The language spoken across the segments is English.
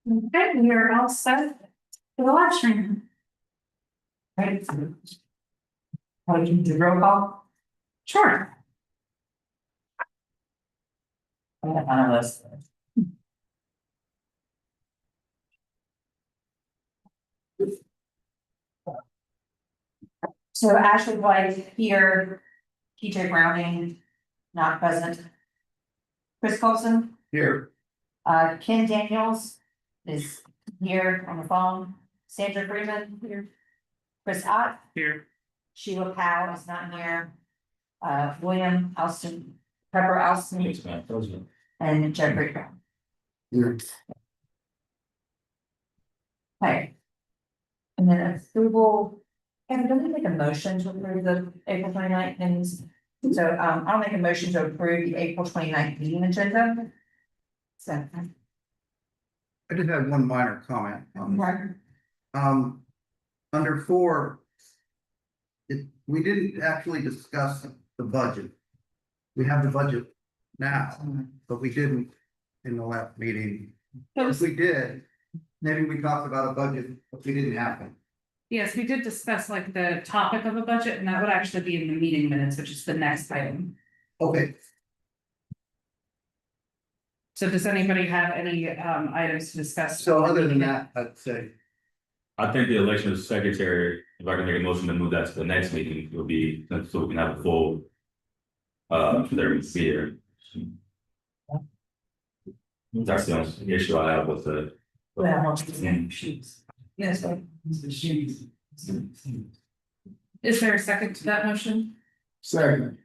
Okay, we are all set for the live stream. Right. How do you do roll call? Sure. I have on our list. So Ashley White here, TJ Browning, not present. Chris Colson, Here. Ken Daniels is here on the phone. Sandra Freeman here. Chris Ott. Here. Sheila Powell is not here. William Alston, Pepper Alston, and Jeffrey Brown. Here. Okay. And then approval, Kevin, don't we make a motion to approve the April 29th things? So, I'll make a motion to approve the April 29th meeting agenda. So. I did have one minor comment on this. Okay. Under 4. We didn't actually discuss the budget. We have the budget now, but we didn't in the last meeting. If we did, maybe we talked about a budget, but we didn't have it. Yes, we did discuss like the topic of a budget, and that would actually be in the meeting minutes, which is the next item. Okay, So does anybody have any items to discuss? so other than that, I'd say, I think the election of secretary, if I can make a motion to move that to the next meeting, will be, so we can have a full. There here. That's the only issue I have with the. Sheets. Yes. Is there a second to that motion? second,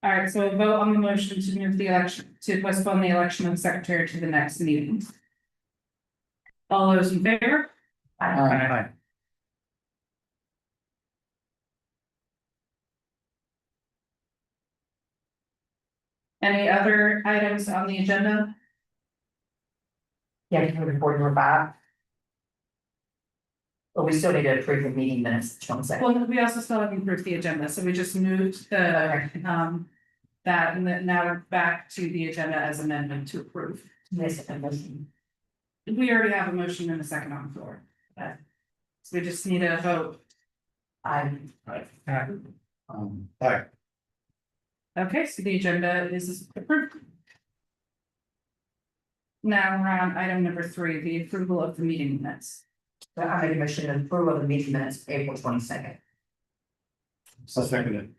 All right, so a vote on the motion to move the election, to postpone the election of secretary to the next meeting. All those in favor? Aye. Any other items on the agenda? Yeah, you can report number 5. But we still need to approve the meeting minutes, 22nd. Well, we also still haven't approved the agenda, so we just moved the, that, and then now we're back to the agenda as amendment to approve. Yes, a motion. We already have a motion and a second on the floor. Okay. So we just need a vote. Aye. Aye. Okay, so the agenda is approved. Now we're on item number 3, the approval of the meeting minutes. So I make a motion to approve of the meeting minutes, April 22nd. I'll second it.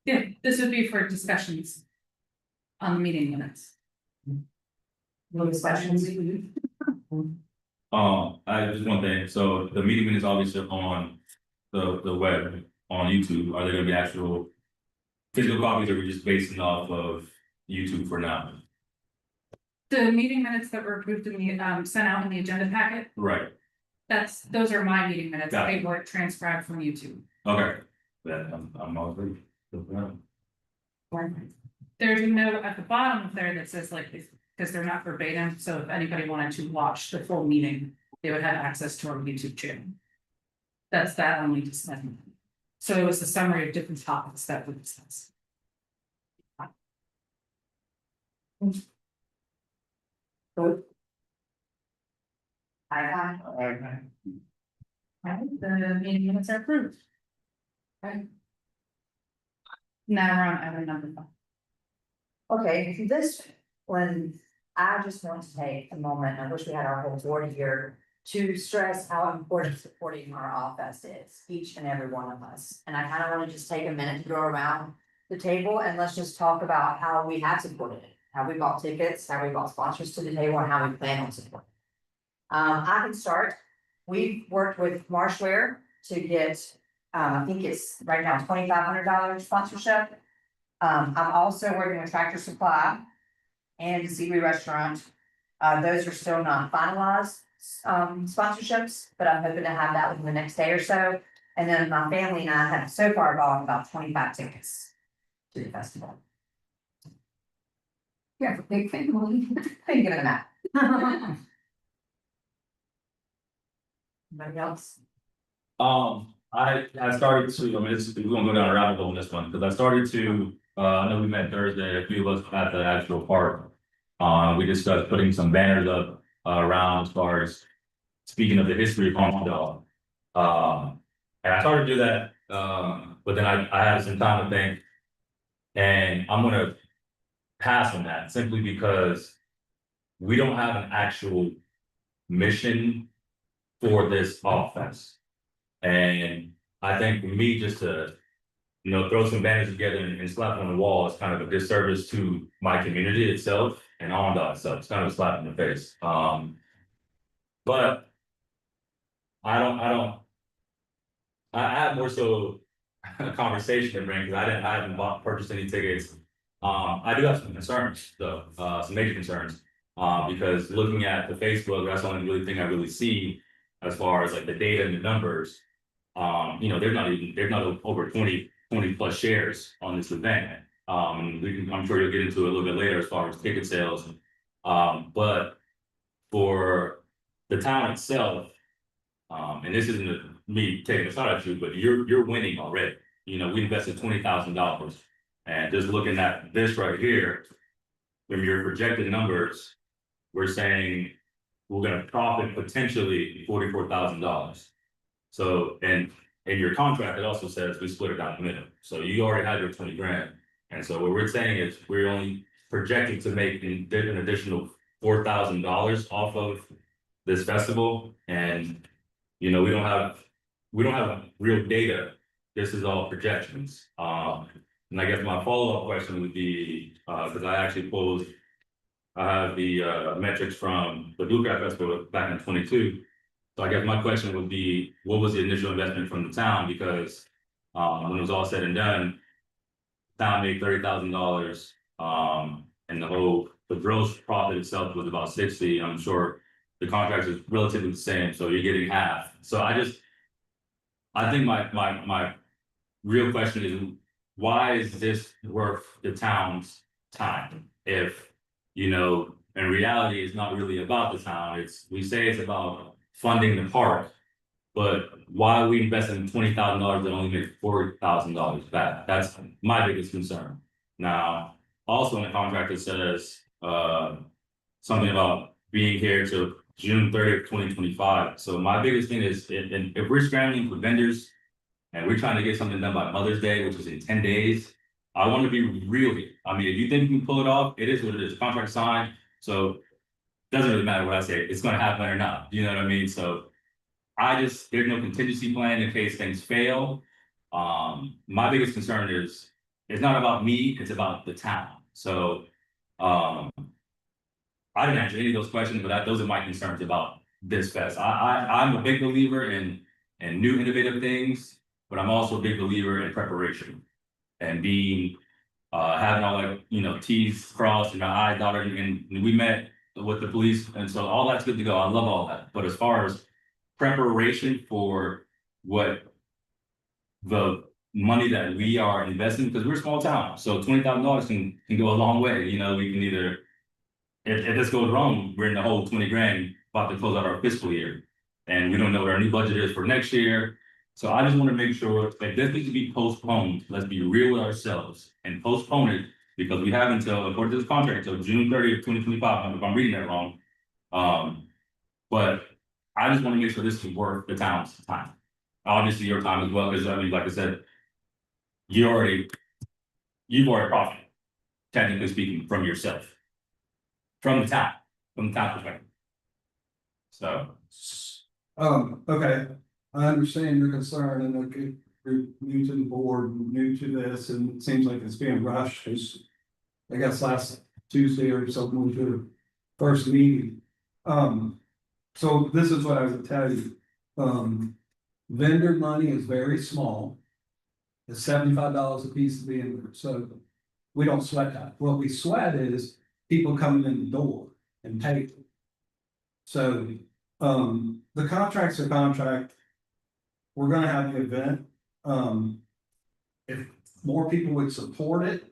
Yeah, this would be for discussions on the meeting minutes. No discussions? I just one thing, so the meeting minutes obviously on the web, on YouTube, are there gonna be actual. Physical copies, or are we just basing off of YouTube for now? The meeting minutes that were approved in the, sent out in the agenda packet, Right, those are my meeting minutes, Got it. they were transcribed from YouTube. okay, that I'm all ready. There's a note at the bottom of there that says like, because they're not verbatim, so if anybody wanted to watch the full meeting, they would have access to our YouTube channel. That's that only discussion. So it was a summary of different topics that we discussed. Vote. Aye. Alright, the meeting minutes are approved. Okay. Now we're on item number 5. Okay, this one, I just want to take a moment, I wish we had our whole board here, to stress how important supporting our office is, each and every one of us. And I kind of want to just take a minute to go around the table and let's just talk about how we have supported it. How we bought tickets, how we bought sponsors to the table, and how we plan on supporting. I can start. We've worked with Marshware to get, I think it's right now $2,500 sponsorship. I'm also working with Tractor Supply and the Seaweed Restaurant. Those are still not finalized sponsorships, but I'm hoping to have that within the next day or so. And then my family and I have so far bought about 25 tickets to the festival. Yeah, for big family. Couldn't give it a map. Anybody else? I started to, I mean, we're gonna go down a rabbit hole in this one, because I started to, I know we met Thursday, a few of us at the actual park. We discussed putting some banners up around as far as speaking of the history of Hong Kong. And I started to do that, but then I had some time to think. And I'm gonna pass on that simply because we don't have an actual mission for this offense. And I think for me, just to, throw some banners together and slap on the wall is kind of a disservice to my community itself and on itself. It's kind of a slap in the face. But I had more so a conversation to bring, because I haven't purchased any tickets. I do have some concerns though, some major concerns. Because looking at the Facebook, that's the only really thing I really see as far as like the data and the numbers. There's not over 20 plus shares on this event. I'm sure you'll get into it a little bit later as far as ticket sales. But for the town itself, and this isn't me taking a shot at you, but you're winning already. We invested $20,000, and just looking at this right here, from your projected numbers, we're saying we're going to profit potentially $44,000. So, and in your contract, it also says we split it down the middle. So you already had your 20 grand. And so what we're saying is we're only projecting to make an additional $4,000 off of this festival. And, we don't have real data. This is all projections. And I guess my follow-up question would be, because I actually I have the metrics from the Blue Crab Festival back in 22. So I guess my question would be, what was the initial investment from the town? Because when it was all said and done, the town made $30,000, and the gross profit itself was about 60. I'm sure the contract is relatively the same, so you're getting half. So I think my real question is, why is this worth the town's time? If, in reality, it's not really about the town. We say it's about funding the park, but why are we investing $20,000 that only make $40,000 back? That's my biggest concern. Now, also in the contract, it says something about being here till June 30th, 2025. So my biggest thing is, if we're scrambling for vendors and we're trying to get something done by Mother's Day, which is in 10 days, I want to be real here. I mean, if you think you can pull it off, it is what it is. Contract signed, so it doesn't really matter what I say. It's going to happen or not. You know what I mean? So there's no contingency plan in case things fail. My biggest concern is, it's not about me, it's about the town. So I didn't answer any of those questions, but those are my concerns about this fest. I'm a big believer in new innovative things, but I'm also a big believer in preparation and being having all that, T's crossed and I's dotted, and we met with the police, and so all that's good to go. I love all that. But as far as preparation for what the money that we are investing, because we're a small town, so $20,000 can go a long way. We can either, if this goes wrong, we're in the whole 20 grand about to close out our fiscal year, and we don't know what our new budget is for next year. So I just want to make sure that this needs to be postponed. Let's be real with ourselves and postpone it, because we have until, according to this contract, until June 30th, 2025, if I'm reading that wrong. But I just want to make sure this is worth the town's time. Obviously your time as well, because like I said, you've already profited, technically speaking, from yourself. From the town perspective. So. Okay, I understand your concern, and okay, you're new to the board, new to this, and it seems like it's being rushed, because I guess last Tuesday or something was your first meeting. So this is what I would tell you. Vendor money is very small. It's $75 a piece to be in there, so we don't sweat that. What we sweat is people coming in the door and pay. So the contract's a contract. We're gonna have the event. If more people would support it.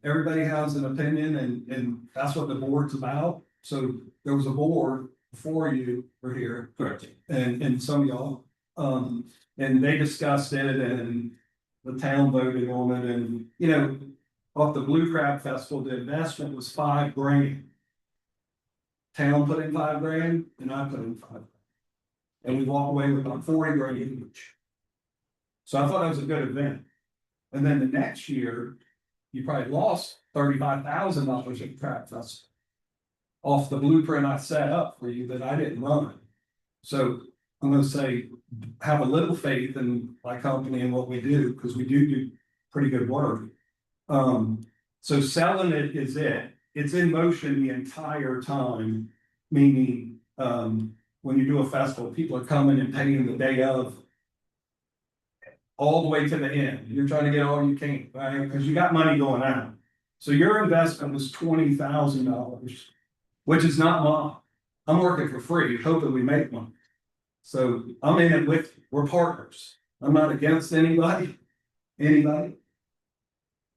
Everybody has an opinion, and that's what the board's about. So there was a board before you were here. Correct. And some of y'all, And they discussed it and the town voted on it and, you know, off the Blue Crab Festival, the investment was $5,000. Town put in $5,000 and I put in $5,000. And we walked away with about $40,000 each. So I thought that was a good event. And then the next year, you probably lost $35,000 at the Crab Festival. Off the blueprint I set up for you that I didn't run. So I'm gonna say, have a little faith in my company and what we do, because we do pretty good work. So selling it is it. It's in motion the entire time, meaning, when you do a festival, people are coming and paying the day of. All the way to the end. You're trying to get all you can, right? Because you got money going out. So your investment was $20,000, which is not mine. I'm working for free, hoping we make money. So I'm in it with, we're partners. I'm not against anybody.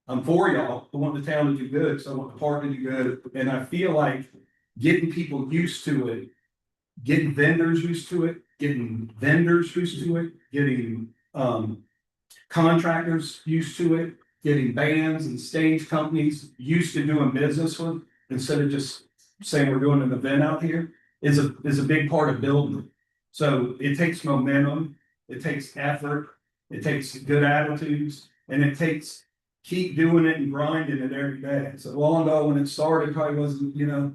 I'm for y'all. I want the town to do good, so I want the park to do good. And I feel like getting people used to it, getting vendors used to it, getting contractors used to it, getting bands and stage companies used to doing business with, instead of just saying we're doing an event out here, is a big part of building it. So it takes momentum, it takes effort, it takes good attitudes, and it takes keep doing it and grinding it every day. So long ago when it started, probably wasn't, you know,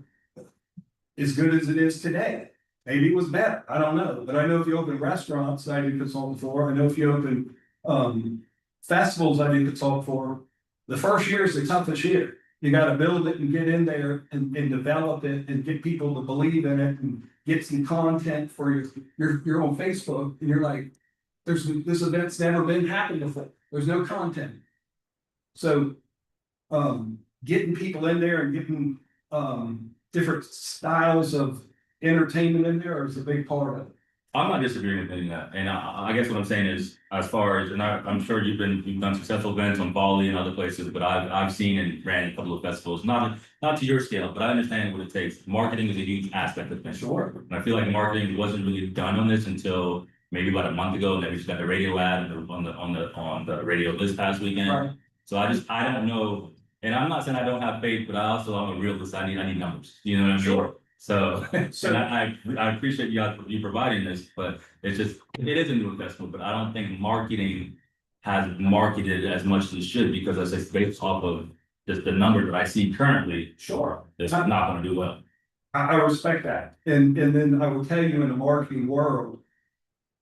as good as it is today. Maybe it was better, I don't know, but I know if you open restaurants, I did consult for, I know if you open festivals, I did consult for, the first year is the toughest year. You gotta build it and get in there and develop it and get people to believe in it and get some content for you're on Facebook and you're like, this event's never been happened before, there's no content. So, getting people in there and getting, different styles of entertainment in there is a big part of it. I'm not disagreeing with any of that, and I guess what I'm saying is, as far as, and I'm sure you've done successful events on Bali and other places, but I've seen and ran a couple of festivals, not to your scale, but I understand what it takes. Marketing is a huge aspect of things. Sure. And I feel like marketing wasn't really done on this until maybe about a month ago, and then we just got the radio ad on the radio this past weekend. Right. So I don't know, and I'm not saying I don't have faith, but I also am a realist. I need numbers. You know what I mean? Sure. So, and I appreciate you providing this, but it is a new investment, but I don't think marketing has marketed as much as it should, because as I say, based off of just the number that I see currently, Sure. it's not gonna do well. I respect that. And then I will tell you, in the marketing world,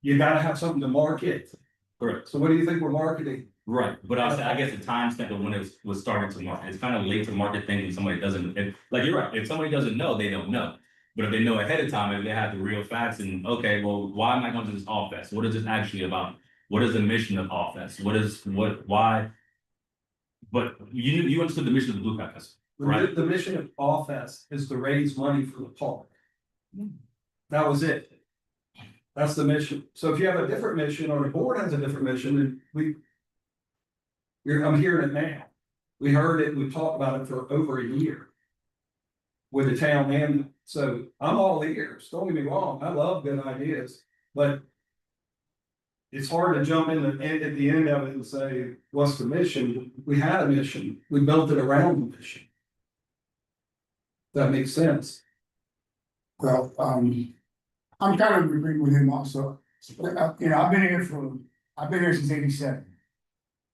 you gotta have something to market. Correct. So what do you think we're marketing? Right, but I guess the time spent when it was starting to market, it's kind of late to market things when somebody doesn't, like, you're right, if somebody doesn't know, they don't know. But if they know ahead of time, if they have the real facts and, okay, well, why am I going to this All Fest? What is this actually about? What is the mission of All Fest? Why? But you understood the mission of the Blue Crab Festival, right? The mission of All Fest is to raise money for the park. That was it. That's the mission. So if you have a different mission, or the board has a different mission, then I'm hearing it now. We heard it, we talked about it for over a year. With the town, and so I'm all ears, don't get me wrong, I love good ideas, but. It's hard to jump in at the end of it and say, what's the mission? We had a mission, we built it around the mission. That makes sense. Well, I'm kind of agreeing with him also. You know, I've been here since '87.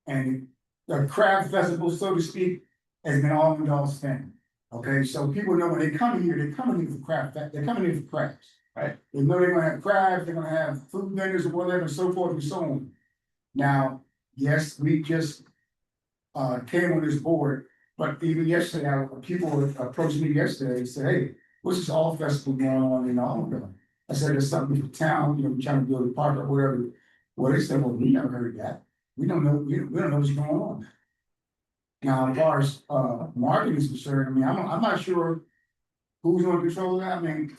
And the crab festival, so to speak, has been all in all thing. Okay, so people know when they come here, they're coming here for crab, they're coming here for crabs, right? They know they're gonna have crabs, they're gonna have food vendors or whatever, and so forth and so on. Now, yes, we just came on this board, but even yesterday, people approached me yesterday and said, hey, what's this all festival going on in Oliver? I said, there's something for town, you know, trying to build a park or whatever. Well, they said, well, we never heard that. We don't know, we don't know what's going on. Now, as far as marketing is concerned, I mean, I'm not sure who's gonna control that. I mean,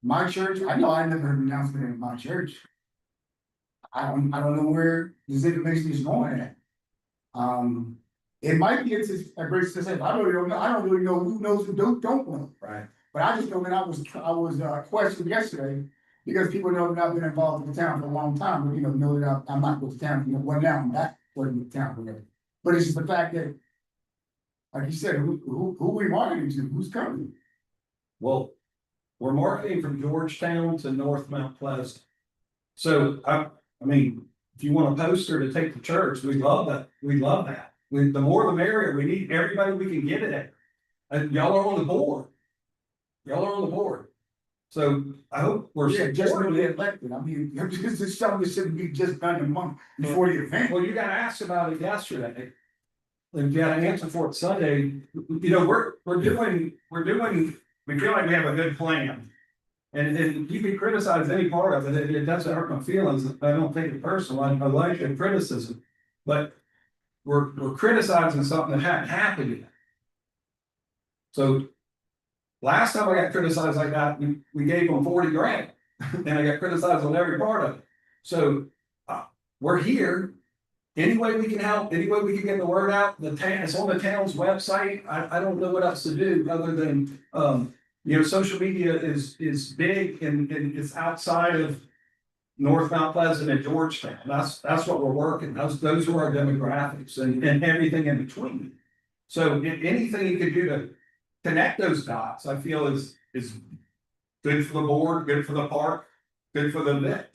my church, I know I never heard an announcement in my church. I don't know where this information is going at. It might be it's a great success. I really don't know. I don't really know who knows who don't know. Right. But I just know that I was questioned yesterday Because people know that I've been involved with the town for a long time, but know that I'm not with the town, well, now I'm back with the town, whatever. But it's just the fact that, like you said, who we marketing to, who's coming? Well, we're marketing from Georgetown to North Mount Pleasant. So I mean, if you want a poster to take to church, we love that, the more the merrier, we need everybody we can get it at. And y'all are on the board. So I hope we're. Yeah, just when they elected, I mean, this is something that shouldn't be just done a month before the event. Well, you got asked about it yesterday. And you got an answer for it Sunday, we're doing, we feel like we have a good plan. And you can criticize any part of it, it doesn't hurt my feelings, I don't take it personal, I like the criticism. But we're criticizing something that hadn't happened yet. So. Last time I got criticized like that, we gave them 40 grand, and I got criticized on every part of it. So, we're here. Any way we can help, any way we can get the word out, it's on the town's website, I don't know what else to do other than, social media is big and it's outside of North Mount Pleasant and Georgetown, that's what we're working, those are our demographics and everything in between. So, anything you could do to connect those dots, I feel is good for the board, good for the park, good for the event.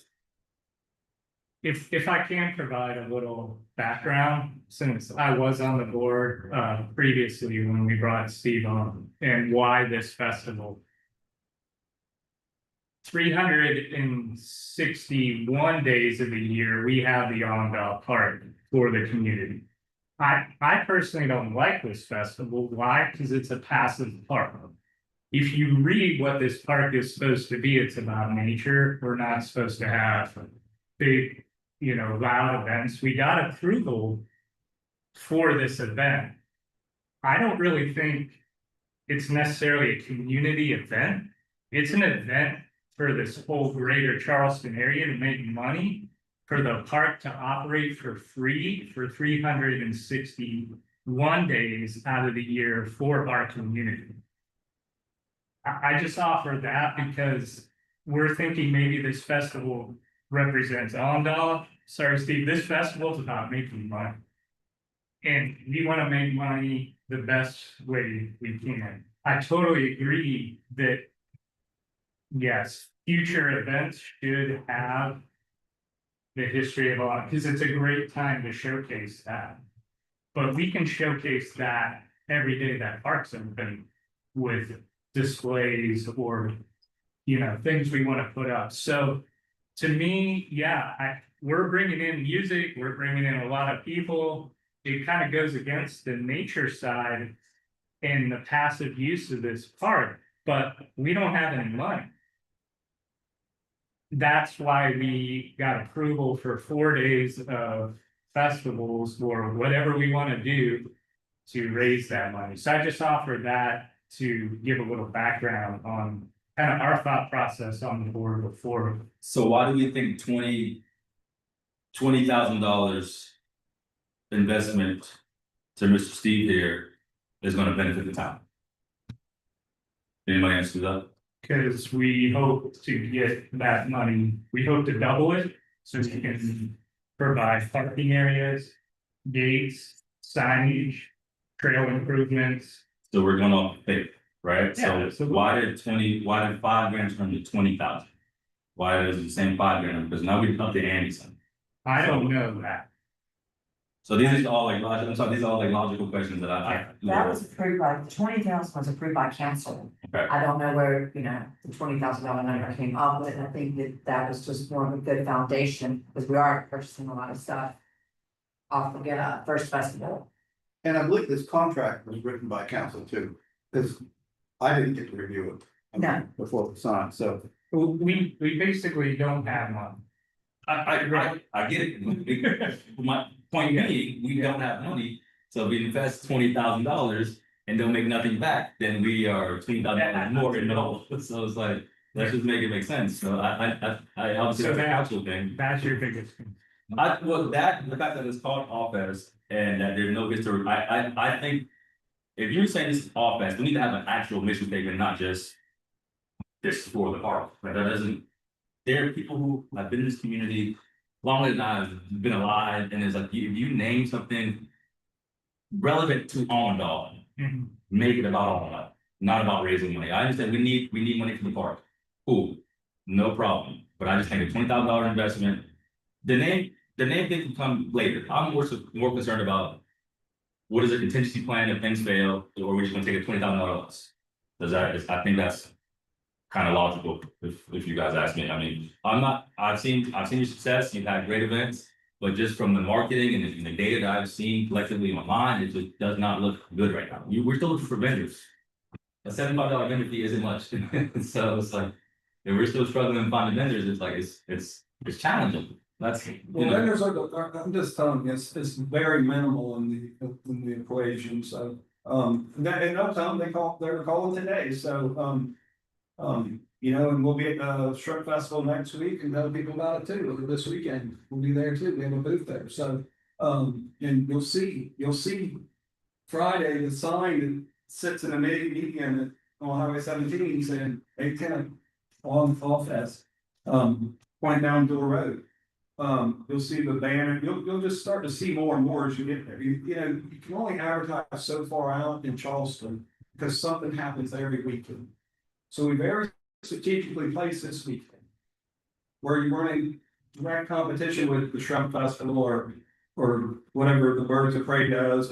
If I can provide a little background, since I was on the board previously when we brought Steve on, and why this festival. 361 days of the year, we have the Ondale Park for the community. I personally don't like this festival. Why? Because it's a passive park. If you read what this park is supposed to be, it's about nature. We're not supposed to have big, loud events. We got approval for this event. I don't really think it's necessarily a community event. It's an event for this whole greater Charleston area to make money, for the park to operate for free for 361 days out of the year for our community. I just offer that because we're thinking maybe this festival represents Ondale. Sorry, Steve, this festival is about making money. And we want to make money the best way we can. I totally agree that, yes, future events should have the history of art, because it's a great time to showcase that. But we can showcase that every day that park's open with displays or, things we want to put up. So to me, yeah, we're bringing in music, we're bringing in a lot of people. It kind of goes against the nature side and the passive use of this park, but we don't have any money. That's why we got approval for 4 days of festivals or whatever we want to do to raise that money. So I just offered that to give a little background on kind of our thought process on the board before. So why do we think $20,000 investment to Mr. Steve here is going to benefit the town? Anybody answer that? Because we hope to get that money, we hope to double it, so we can provide parking areas, gates, signage, trail improvements. So we're going to pay, right? Yeah, So why did 5 grand turn to 20,000? Why is it the same 5 grand? Because now we up the ante some. I don't know that. So these are all like logical questions that That was approved by, the 20,000 was approved by council. Okay. I don't know where, the $20,000 number came up with, I think that was just more of a good foundation, because we are purchasing a lot of stuff off the first festival. And I believe this contract was written by council too, because I didn't get to review it. No. Before it was signed, so. We basically don't have one. I get it. My point being, we don't have money, so if we invest $20,000 and don't make nothing back, then we are $20,000 more in the hole. So it's like, let's just make it make sense. So I obviously So that's an actual thing. That's your biggest concern. The fact that it's called office and that there's no history, I think. If you're saying this is office, we need to have an actual mission statement, not just this is for the park. Like, that doesn't. there are people who have been in this community longer than I've been alive, and it's like, you name something relevant to Allendale, Mhm. make it about Allendale, not about raising money. I understand we need money for the park. Cool, no problem. But I just think a $20,000 investment, the name thing can come later. I'm more concerned about what is a contingency plan if things fail, or we're just gonna take a $20,000 loss. I think that's kind of logical, if you guys ask me. I mean, I've seen your success, you've had great events, but just from the marketing and the data that I've seen collectively online, it just does not look good right now. We're still looking for vendors. A $75 vendor fee isn't much, so it's like, if we're still struggling to find vendors, it's like, it's challenging. That's, you Well, know, vendors I'm just telling you, it's very minimal in the equation, so, and no time, they're calling today, so, you know, and we'll be at the Shrimp Festival next week and tell people about it too, this weekend, we'll be there too, we have a booth there, so, and you'll see Friday, the sign that sits in a median on Highway 17 saying 810 on Fall Fest, pointing down Door Road. You'll see the banner, you'll just start to see more and more as you get there. You know, you can only advertise so far out in Charleston because something happens every weekend. So we very strategically placed this weekend, where you weren't in direct competition with the Shrimp Festival or whatever the Birds of Prey does,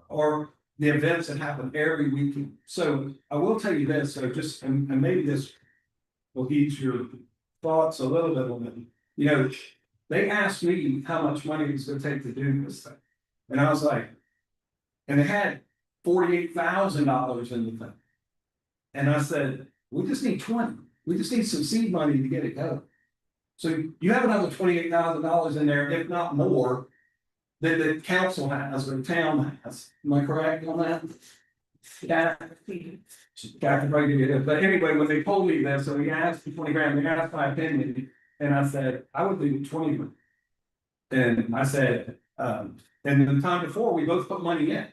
or the events that happen every weekend. So I will tell you this, so just, and maybe this will ease your thoughts a little bit on it. You know, they asked me how much money it's gonna take to do this thing. And I was like, and they had $48,000 in the thing. And I said, we just need 20, we just need some seed money to get it going. So you have another $28,000 in there, if not more, that the council has or the town has. Am I correct on that? Yeah. Got to give it, but anyway, when they told me this, so we asked for 20 grand, they asked my opinion, and I said, I would leave 20. And I said, and the time before, we both put money in.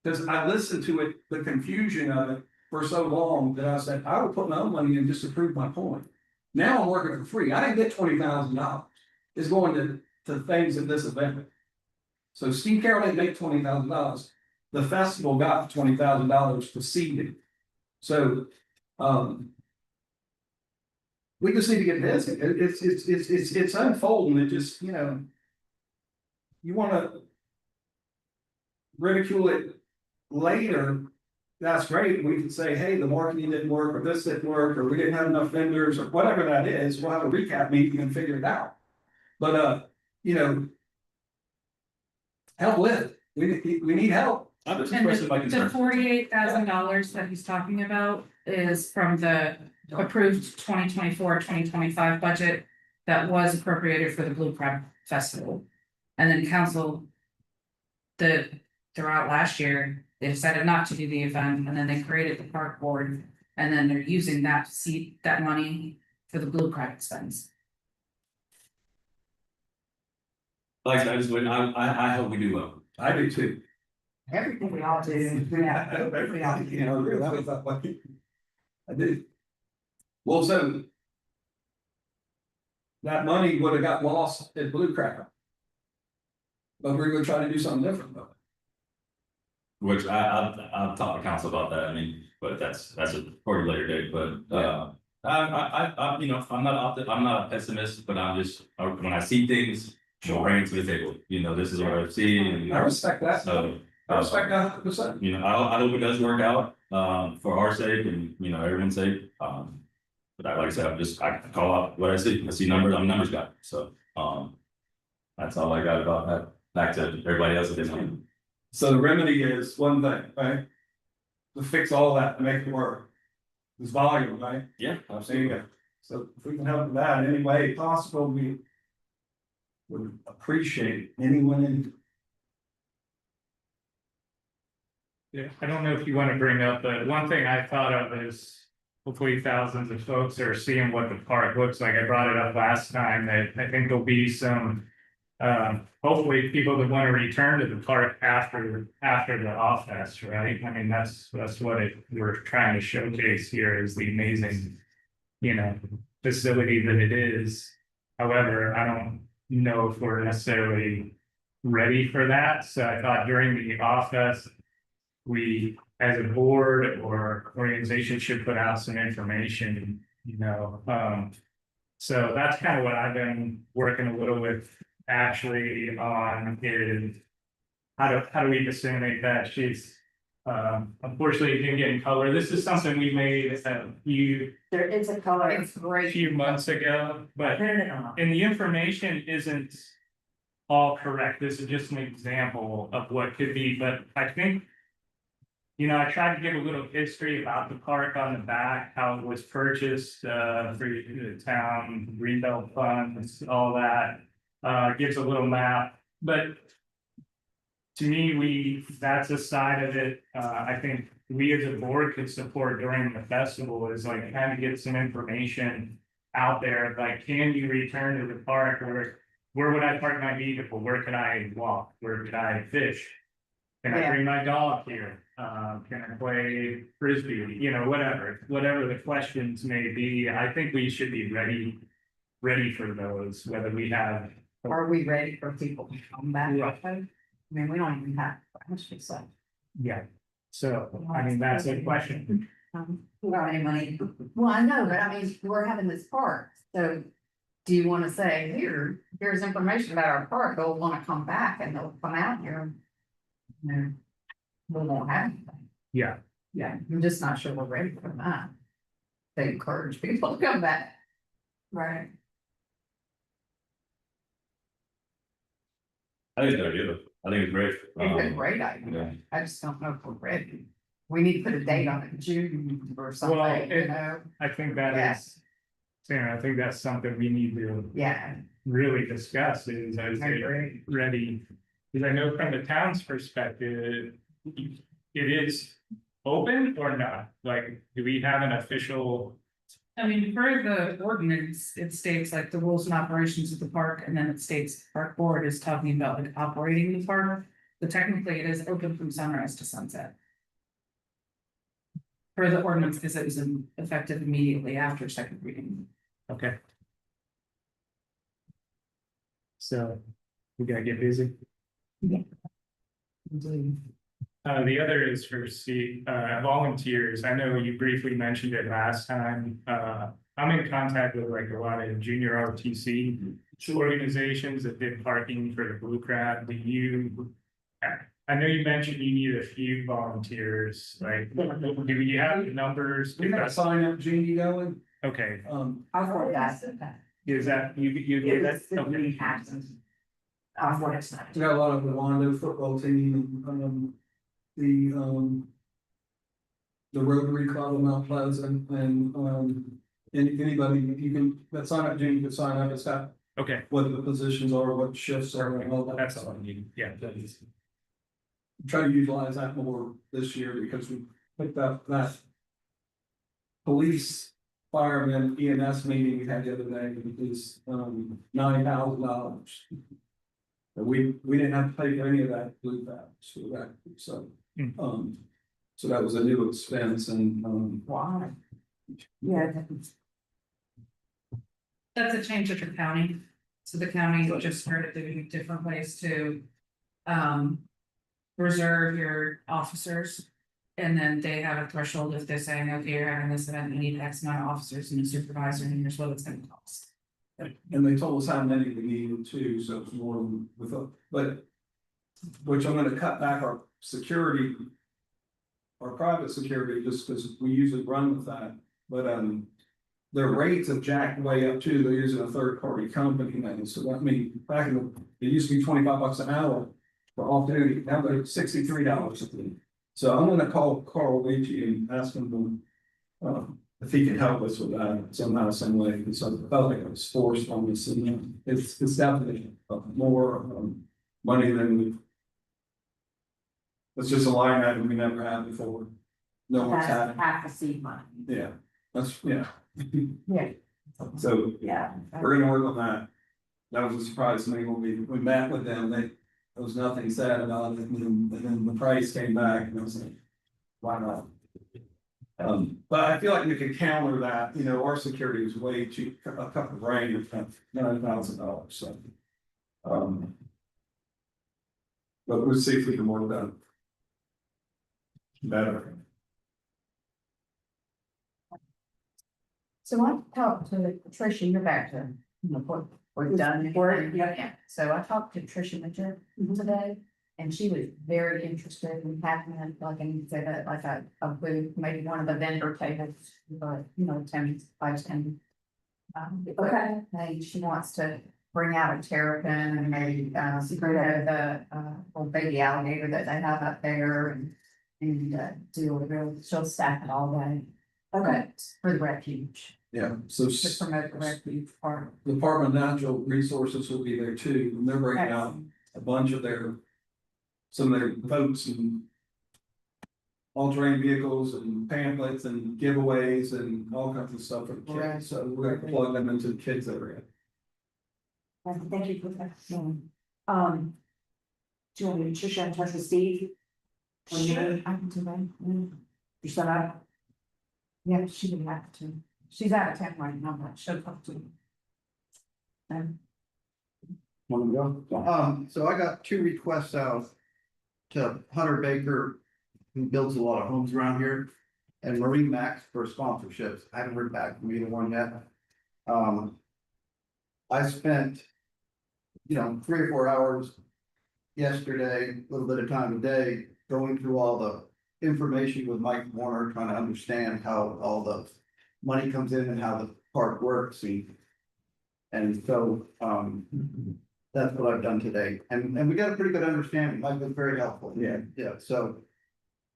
Because I listened to it, the confusion of it for so long that I said, I would put my own money in just to prove my point. Now I'm working for free. I didn't get $20,000. It's going to things at this event. So Steve Carroll didn't make $20,000. The festival got $20,000 for seeding. So, we just need to get busy. It's unfolding. It just, you know, you wanna ridicule it later, that's great. We can say, hey, the marketing didn't work, or this didn't work, or we didn't have enough vendors, or whatever that is. We'll have a recap meeting and figure it out. But, you know, help with it. We need help. I'm just And expressing my the concern. $48,000 that he's talking about is from the approved 2024-2025 budget that was appropriated for the Blue Crab Festival. And then council, throughout last year, they decided not to do the event, and then they created the park board, and then they're using that money for the Blue Crab expense. Like I said, I just wouldn't, I hope we do well. I do too. Everything we all do, yeah, we all do. You know, that was that way. I did. Well, so. That money would have got lost at Blue Crab. But we're gonna try to do something different though. Which I'll talk to council about that, I mean, but that's a for a later date, but, you know, I'm not a pessimist, but I'm just, when I see things, I'll bring it to the table, you know, this is what I see, and. I respect that. So. I respect that 100%. You know, I hope it does work out, for our sake and, you know, everyone's sake, but like I said, I call out what I see numbers, I'm a numbers guy, so, that's all I got about that, back to everybody else at this point. So the remedy is one thing, right? To fix all that, to make it work. It's volume, right? Yeah, There you go. So if we can help with that in any way possible, we would appreciate anyone in. Yeah, I don't know if you want to bring up, but one thing I thought of is hopefully thousands of folks are seeing what the park looks like. I brought it up last time that I think there'll be some, hopefully people that want to return to the park after the off fest, right? I mean, that's what we're trying to showcase here is the amazing, you know, facility that it is. However, I don't know if we're necessarily ready for that, so I thought during the office. We, as a board or organization, should put out some information, So that's kind of what I've been working a little with Ashley on is. How do we disseminate that? She's unfortunately didn't get in color. This is something we made There is a color, It's a great. few months ago, but printed it on. and the information isn't all correct. This is just an example of what could be, but I think. I tried to give a little history about the park on the back, how it was purchased, for the town, Greenbelt funds, all that. Gives a little map, but. To me, that's a side of it, I think we as a board could support during the festival is like kind of get some information. Out there, like, can you return to the park, or where would I park my vehicle, where could I walk, where could I fish? Can I Yeah. bring my dog here? Can I play frisbee? Whatever the questions may be, I think we should be ready for those, whether we have. Are we ready for people to come back? Yeah. I mean, we don't even have, how much we say? Yeah, so, I mean, that's a question. We don't have any money. Well, I know, but I mean, we're having this park, so. Do you wanna say, here's information about our park, they'll wanna come back and they'll come out here. No. We won't have anything. Yeah, Yeah, I'm just not sure we're ready for that. They encourage people to come back. Right. I think it's a good idea. I think it's great. It's a great idea. Yeah. I just don't know if we're ready. We need to put a date on it, June or something, you know? I think that Yeah. is. Sarah, I think that's something we need to Yeah. really discuss is as I they agree. ready. Because I know from the town's perspective, it is open or not, like, do we have an official? I mean, for the ordinance, it states like the rules and operations of the park, and then it states park board is talking about like operating the park. But technically, it is open from sunrise to sunset. For the ordinance, because it was effective immediately after second reading. Okay. So, we gotta get busy. The other is for volunteers. I know you briefly mentioned it last time. I'm in contact with like a lot of junior ROTC organizations that did parking for the Blue Crab. I know you mentioned you need a few volunteers, like, do you have the numbers? We got a sign up Jeannie going, Okay, I'll forward that. is that, you get that? It's really absent. I'll forward that. we got a lot of the Wando football team, the Rotary Club of Mount Pleasant, and, anybody, you can, that sign up, Jeannie, you can sign up, it's got Okay, what the positions are, what shifts are, and all that. that's all I need, yeah, that is. Try to utilize that more this year because we picked up that. Police, fireman, EMS meeting we had the other day, it was $9,000. But we didn't have to pay for any of that blue badge, so, so that was a new expense and, Wow. Yeah. That's a change of the county. So the county just started doing different ways to. Reserve your officers. And then they have a threshold if they're saying, okay, you're having this event, you need X amount of officers and a supervisor, and here's what it's gonna cost. and they told us how many we needed too, so it's more with, but. Which I'm gonna cut back our security. Our private security, just because we usually run with that, but, their rates have jacked way up too, they're using a third party company now, so that means back in it used to be $25 an hour. For off duty, now they're $63 a day. So I'm gonna call Carl Leachy and ask him to, if he can help us with that somehow, some way, because I felt like it was forced on this, and it's definitely more, money than we. It's just a line item we never had before. No one's had That's it, half the seed money. yeah, yeah. Yeah. So Yeah. we're gonna work on that. That was a surprise to me when we met with them, there was nothing said about it, and then the price came back, and I was like, why not? But I feel like we could counter that, you know, our security is way cheap, a couple of grand, $9,000, so. But we'll see if we can work that. Better. So I talked to Tricia, you're back to, you know, what we've done, work, yeah. So I talked to Tricia Mitchell today, and she was very interested in having it, like, and say that, like, a booth, maybe one of the vendor tables, but, you know, 10 by 10. Okay. Maybe she wants to bring out a terrapin and maybe, you know, the, little baby alligator that they have up there and do a real, she'll staff it all day. Okay. For the refuge, Yeah, so to promote the refuge part. Department of Natural Resources will be there too, and they're bringing out a bunch of some of their boats and all-terrain vehicles and pamphlets and giveaways and all kinds of stuff for the Right. kids, so we're gonna plug them into the kids area. Thank you for that. Do you want me to Tricia in touch with Steve? When you- Sure, I can do that. You set up? Yeah, she would have to. She's out of town right now, but she'll talk to you. Want to go? So I got 2 requests out to Hunter Baker, who builds a lot of homes around here, and Marine Max for sponsorships. I haven't heard back from either one yet. I spent, 3 or 4 hours yesterday, a little bit of time today, going through all the information with Mike Warner, trying to understand how all the money comes in and how the park works and so, that's what I've done today, and we got a pretty good understanding, Mike was very helpful. Yeah. Yeah, so.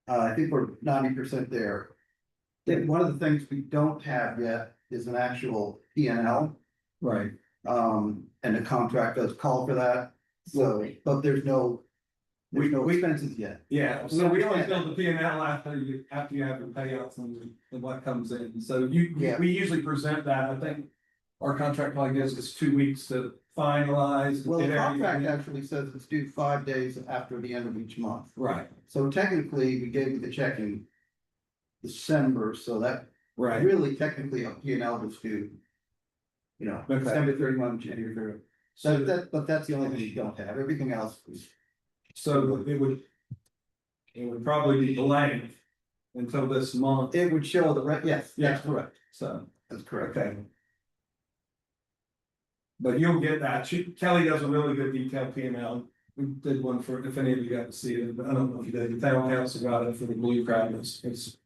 I think we're 90% there. I think one of the things we don't have yet is an actual P&L, Right. and the contract does call for that, so, but there's no expenses yet. Yeah, so we always build the P and L after you have the payouts and what comes in, so Yeah. we usually present that, I think. Our contract probably gives us 2 weeks to finalize. Well, get the contract everything in. actually says it's due 5 days after the end of each month. Right, So technically, we gave you the check in December, so that right, really technically a P&L was due. Okay. December 31, January 30. So but that's the only thing you don't have, everything else is. so it would probably be delayed until this month, It would show yes, Yeah. that's correct, so, that's correct. okay. But you'll get that, Kelly does a really good detailed P and L, we did one for, if any of you got to see it, but I don't know if you did, the town council got it for the blue crab, it's.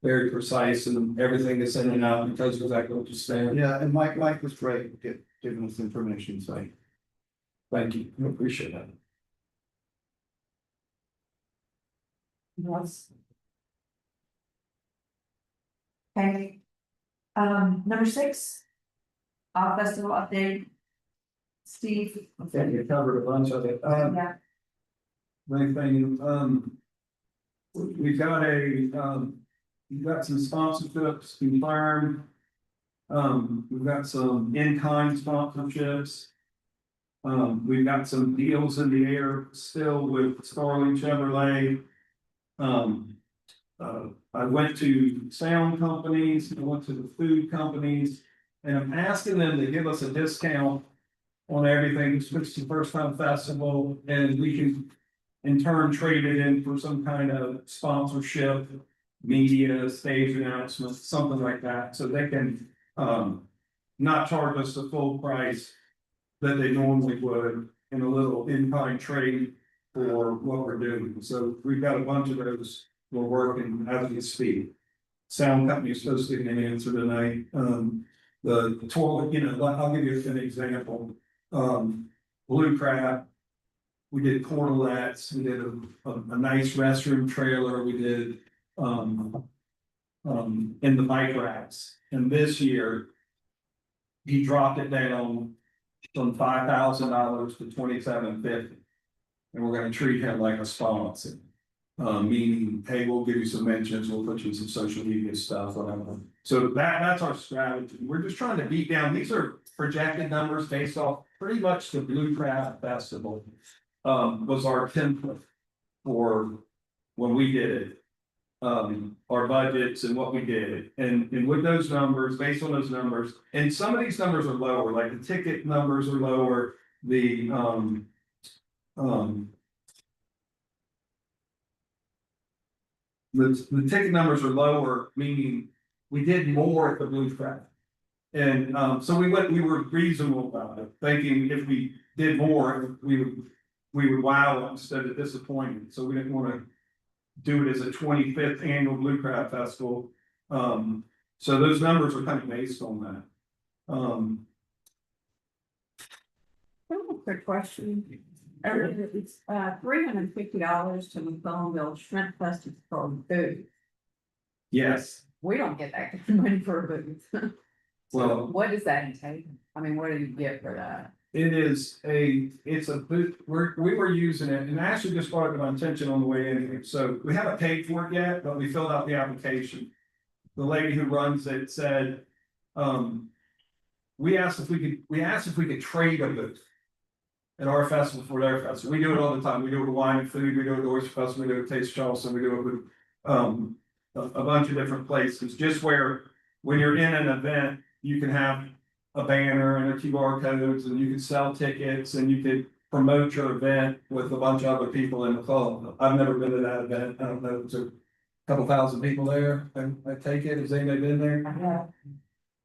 Very precise and everything is in and out because of exactly what you said. Yeah, and Mike was great, giving us information, so. Thank you, I appreciate that. Yes. Okay. Number 6. Festival update. Steve. I think you covered a bunch of it. Yeah. Main thing, we've got some sponsorships confirmed. We've got some in-kind sponsorships. We've got some deals in the air still with Starling Chevrolet. I went to sound companies, I went to the food companies, and I'm asking them to give us a discount on everything, switch to first time festival, and we can in turn trade it in for some kind of sponsorship, media, stage announcements, something like that, so they can not charge us the full price that they normally would in a little in-kind trade for what we're doing. So we've got a bunch of those we're working as we speak. Sound company is supposed to give me an answer tonight. The toilet, I'll give you an example. Blue Crab. We did portalettes, we did a nice restroom trailer, we did in the bike racks. And this year, he dropped it down from $5,000 to $2,750. And we're gonna treat him like a sponsor. Meaning, hey, we'll give you some mentions, we'll put you in some social media stuff, whatever. So that's our strategy. We're just trying to beat down, these are projected numbers based off pretty much the Blue Crab Festival. Was our template for when we did it. our budgets and what we did, and with those numbers, based on those numbers, and some of these numbers are lower, like the ticket numbers are lower, the, the ticket numbers are lower, meaning we did more at the Blue Craft. And, so we were reasonable about it, thinking if we did more, we would wow them instead of disappointing, so we didn't wanna do it as a 25th annual Blue Crab Festival. So those numbers are kind of based on that. I have a quick question. It's $350 to McCollumville Shrimp Festival for food. Yes, We don't get that kind of money for a booth. well, What does that entail? I mean, what do you get for that? it's a booth, we were using it, and I actually just brought it to my attention on the way in here, so we haven't paid for it yet, but we filled out the application. The lady who runs it said, we asked if we could trade a booth at our festival for their festival. We do it all the time. We do it with wine and food, we do it with Oyster Festival, we do it with Taste Charleston, we do it with a bunch of different places, just where when you're in an event, you can have a banner and a QR codes, and you can sell tickets, and you could promote your event with a bunch of other people in the club. I've never been to that event. I don't know, it's a couple thousand people there. I take it, has anybody been there?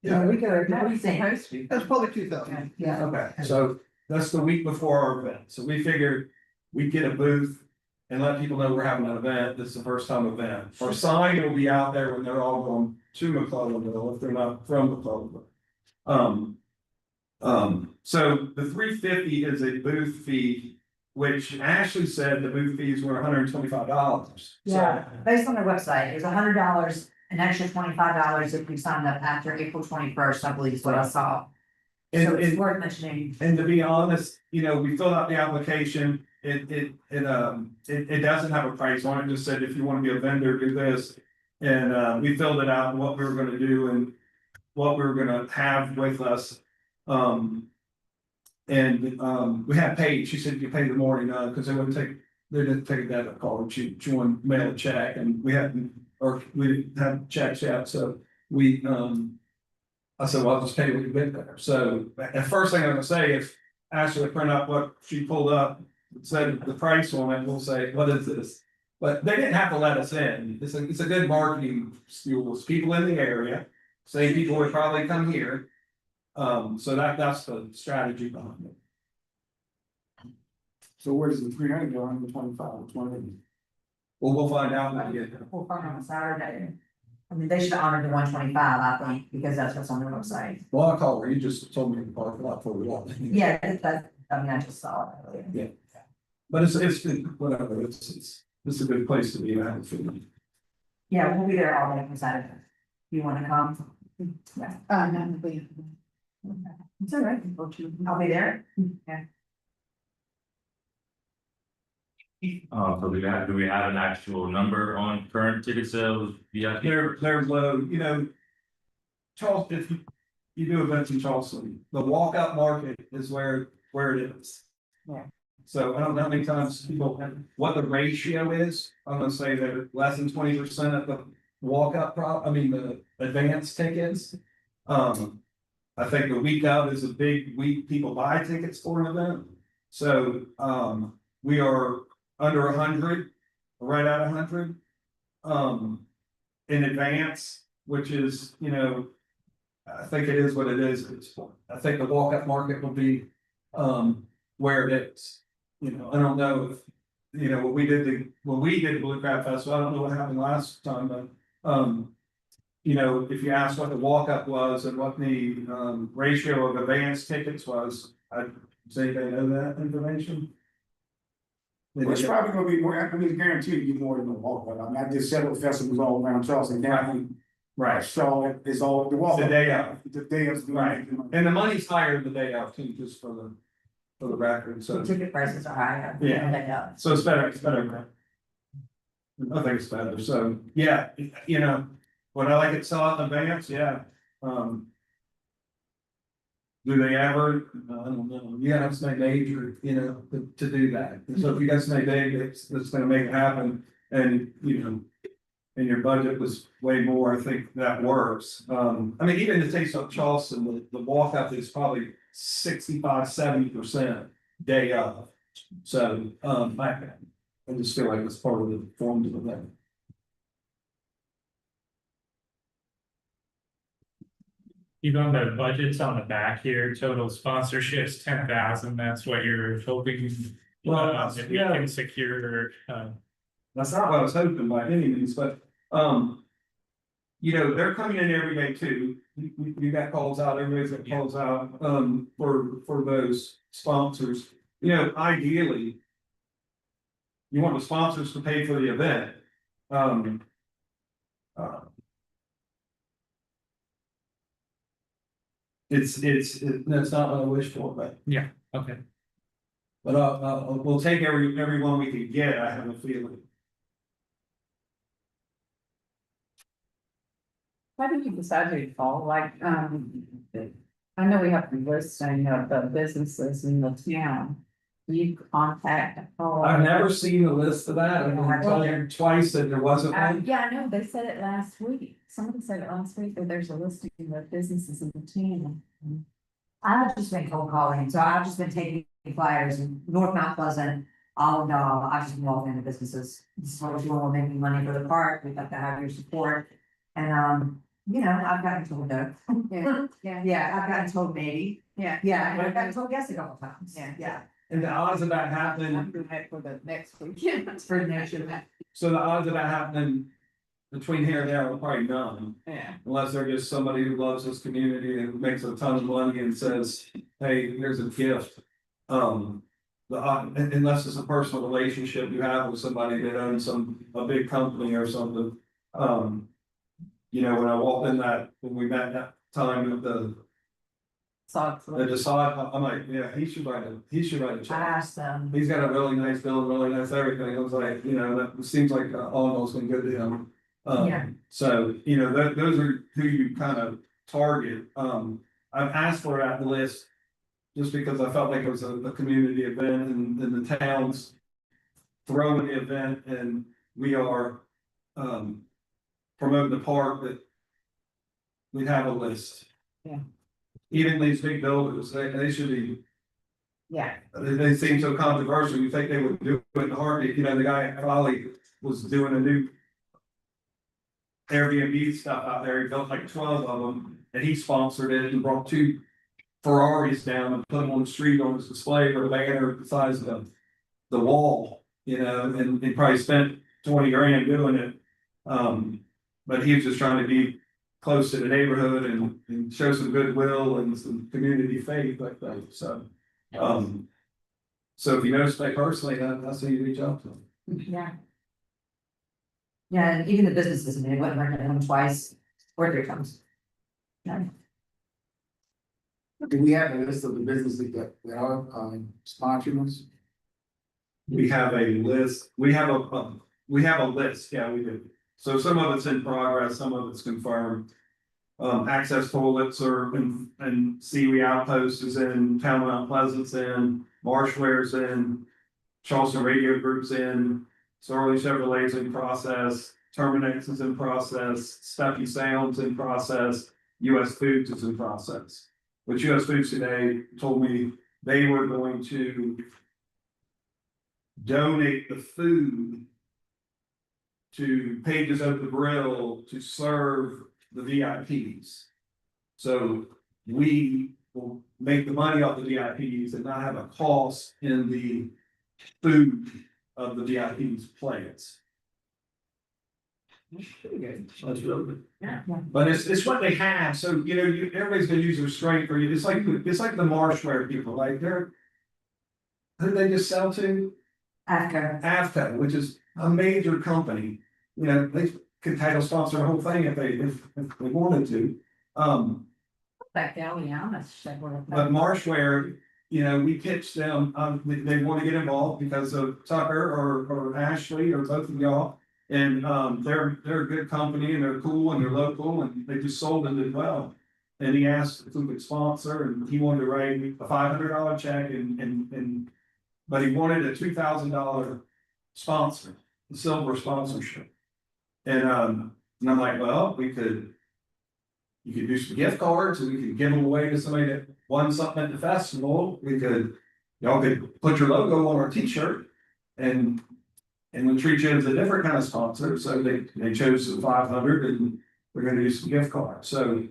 Yeah, we could, What what do do you you think? think? That's probably 2,000. Yeah. Okay, so that's the week before our event, so we figured we'd get a booth and let people know we're having an event, this is the first time event. Our sign will be out there when they're all going to McClellanville, if they're not from McClellanville. So the $350 is a booth fee, which Ashley said the booth fees were $125. Yeah, based on their website, it's $100, an extra $25 if we signed up after April 21st, I believe is what I saw. So And, it's and, worth mentioning. and to be honest, you know, we filled out the application, it doesn't have a price on it, it just said if you wanna be a vendor, do this. And, we filled it out, what we were gonna do and what we were gonna have with us. We had paid, she said you pay the morning, cause they didn't take a debit card, she wanted to mail a check, and we didn't have checks yet, so we, I said, well, I'll just pay what you bid there, so, the first thing I'm gonna say is, Ashley print up what she pulled up, said the price on it, we'll say, what is this? But they didn't have to let us in, it's a good marketing tool, it's people in the area, same people would probably come here. So that's the strategy behind it. So where does the 300 go, 125, 20? Well, we'll find out when we get there. We'll find on Saturday. I mean, they should honor the 125, I think, because that's what's on their website. Well, I called her, you just told me to park a lot for we walked. Yeah, I mean, I just saw it earlier. Yeah. But it's whatever, it's a good place to be, I have a feeling. Yeah, we'll be there all day on Saturday. You wanna come? Yeah. No, It's all right. I'll be there. Yeah. So do we have an actual number on current ticket sales? Yeah. They're low, you know. Charleston, if you do events in Charleston, the walk-up market is where it is. Yeah. So I don't know how many times people, what the ratio is, I'm gonna say that less than 20% of the walk-up the advanced tickets. I think the week out is a big week, people buy tickets for an event. So, we are under 100, right at 100. In advance, which is, you know, I think it is what it is. I think the walk-up market will be, where it is. You know, I don't know if, you know, when we did the Blue Crab Festival, I don't know what happened last time, but, you know, if you ask what the walk-up was and what the, ratio of advanced tickets was, I'd say they know that information. Well, it's probably gonna be more, I mean, guaranteed to be more than the walk, but I mean, I did several festivals all around Charleston County. Right, So it's all, the walk. The day of. The day of. Right. and the money's higher the day out too, just for the record, So so, ticket prices are higher. Yeah. so it's better. I think it's better, so, yeah, you know, would I like it sell out in advance? Yeah. Do they ever? I don't know, you gotta have something major, you know, to do that, so if you got something big, that's gonna make it happen, and, you know. and your budget was way more, I think that works. I mean, even to take up Charleston, the walkout is probably 65-70% day of. So, I just feel like it's part of the formula there. Even on the budgets on the back here, total sponsorships, 10,000, that's what you're hoping. Well, If we yeah. can secure, That's not what I was hoping by any means, but, you know, they're coming in every day too. You got calls out, everybody's got calls out, for those sponsors. You know, ideally, you want the sponsors to pay for the event. Uh, that's not what I wish for, but, okay. but, we'll take everyone we can get, I have a feeling. How did you decide to fall, like, I know we have the listing of the businesses in the town. Do you contact all? I've never seen a list of that, and I told you twice that there wasn't one. Yeah, I know, they said it last week, somebody said it last week, that there's a listing of businesses in the town. I've just been cold calling, so I've just been taking flyers in North Mount Pleasant, I've just been walking into businesses. This is what we're doing, we're making money for the park, we'd like to have your support. And, you know, I've gotten told no. Yeah, I've gotten told maybe. Yeah. Yeah, I've gotten told yes a couple times. Yeah. And the odds of that I'm happening, doing that for the next weekend. For the next year. so the odds of that happening between here and there are probably none. Yeah. Unless they're just somebody who loves this community and makes a ton of money and says, hey, here's a gift. Unless it's a personal relationship you have with somebody that owns a big company or something. You know, when I walked in when we met that time at the decide, I'm like, yeah, he should write a I check. asked them, He's got a really nice building, really nice everything. I was like, you know, that seems like all been good to him. Yeah. So, you know, those are who you kind of target. I've asked for it at the list just because I felt like it was a community event and the town's throwing the event and we are, promoting the park, that we have a list. Yeah. Even these big builders, they should be, yeah, they seem so controversial, you think they would do it in a heartbeat. You know, the guy at Raleigh was doing a new Airbnb stuff out there, he built like 12 of them, and he sponsored it and brought 2 Ferraris down and put them on the street on his display for a banner the size of the wall, you know, and he probably spent 20 grand doing it. But he was just trying to be close to the neighborhood and show some goodwill and some community faith like that, so. So if you know somebody personally, that's who you reach out to. yeah. Yeah, and even the businesses, I mean, it went around them twice or 3 times. Yeah. Do we have a list of the businesses that are sponsoring us? We have a list, we have a list, yeah, we do. So some of it's in progress, some of it's confirmed. Access toilets are and Seaway Outpost is in, Town of Mount Pleasant's in, Marshware's in, Charleston Radio Group's in, Sorley Chevrolet's in process, Terminex is in process, Stuffy Sounds in process, US Foods is in process. Which US Foods today told me they were going to donate the food to Pages of the Grill to serve the VIPs. So we will make the money off the VIPs and not have a cost in the food of the VIPs plates. That's pretty good. That's really good. Yeah. But it's what they have, so you know, everybody's gonna use their strength for you, it's like the Marshware people, like who they just sell to? Avco, which is a major company, you know, they could title sponsor the whole thing if they wanted to. That Galliana said we're. But Marshware, you know, we pitched them, they want to get involved because of Tucker or Ashley or both of y'all. And they're a good company and they're cool and they're local and they just sold it as well. And he asked if we could sponsor and he wanted to write a $500 check but he wanted a $2,000 sponsor, the silver sponsorship. And I'm like, well, you could do some gift cards and we could give them away to somebody that won something at the festival. Y'all could put your logo on our t-shirt and we'll treat you as a different kind of sponsor. So they chose the 500 and we're gonna do some gift cards. So,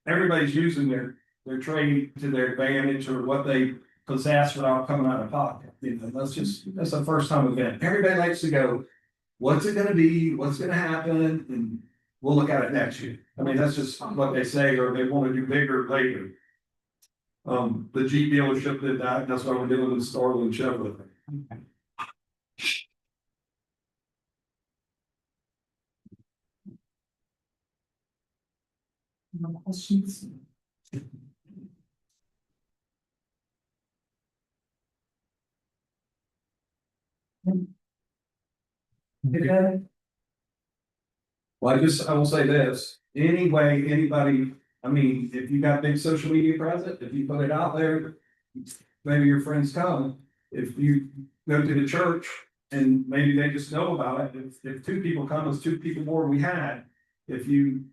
everybody's using their trade to their advantage or what they possess without coming out of pocket. That's a first time event. Everybody likes to go, what's it gonna be? What's gonna happen? And we'll look at it next year. I mean, that's just what they say, or they want to do bigger later. The Jeep dealership did that, and that's what we're doing with Starland Chevrolet. No questions? Good. Well, I will say this, anyway, anybody, I mean, if you got big social media presence, if you put it out there, maybe your friends come. If you go to the church and maybe they just know about it, if two people come, it's two people more than we had. If you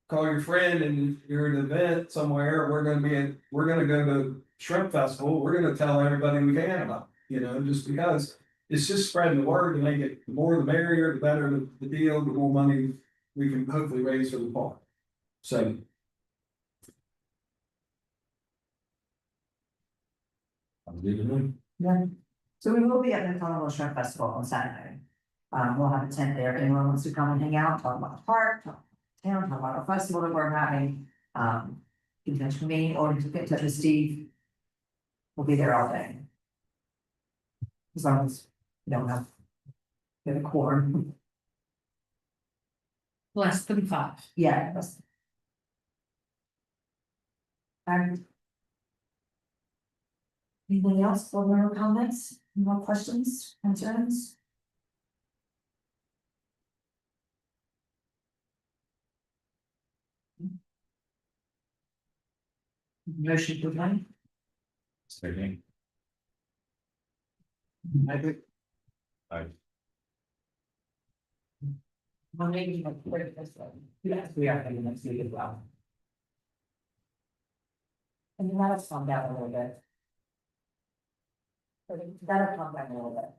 call your friend and you're at an event somewhere, we're gonna go to Shrimp Festival, we're gonna tell everybody we can about, just because it's just spreading the word to make it, the more the merrier, the better the deal, the more money we can hopefully raise for the park. So. Yeah, so we will be at the Carnival Shrimp Festival on Saturday. We'll have a tent there, if anyone wants to come and hang out, talk about the park, talk about town, talk about our festival that we're having. You can touch me or you can get in touch with Steve. We'll be there all day. As long as we don't have. Get a quorum, Less than 5. yeah, that's. Anything else, board member comments, any more questions, concerns? Motion to adjourn. Second. Well, maybe you might put it this way. Yes, we are having next week as well. And then that'll calm down a little bit. That'll calm down a little bit.